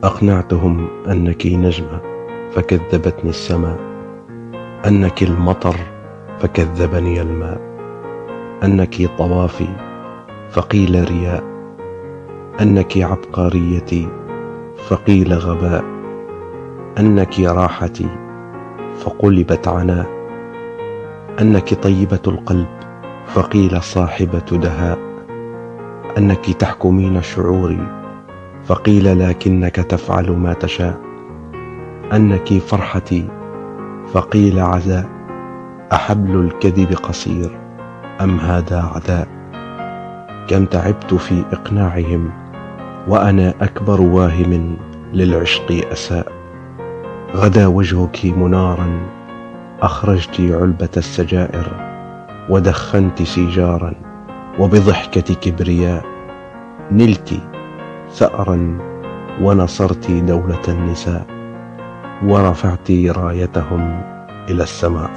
أقنعتهم أنك نجمة فكذبتني السماء، أنك المطر فكذبني الماء، أنك طوافي فقيل رياء، أنك عبقريتي فقيل غباء، أنك راحتي فقلبت عناء، أنك طيبة القلب فقيل صاحبة دهاء، أنك تحكمين شعوري فقيل لكنك تفعل ما تشاء، أنك فرحتي فقيل عزاء، أحبل الكذب قصير أم هذا عداء؟ كم تعبت في إقناعهم وأنا أكبر واهم للعشق أساء. غدا وجهك منارا أخرجت علبة السجائر ودخنت سيجارا، وبضحكة كبرياء نلت ثأرا ونصرت دولة النساء، ورفعت رايتهم إلى السماء.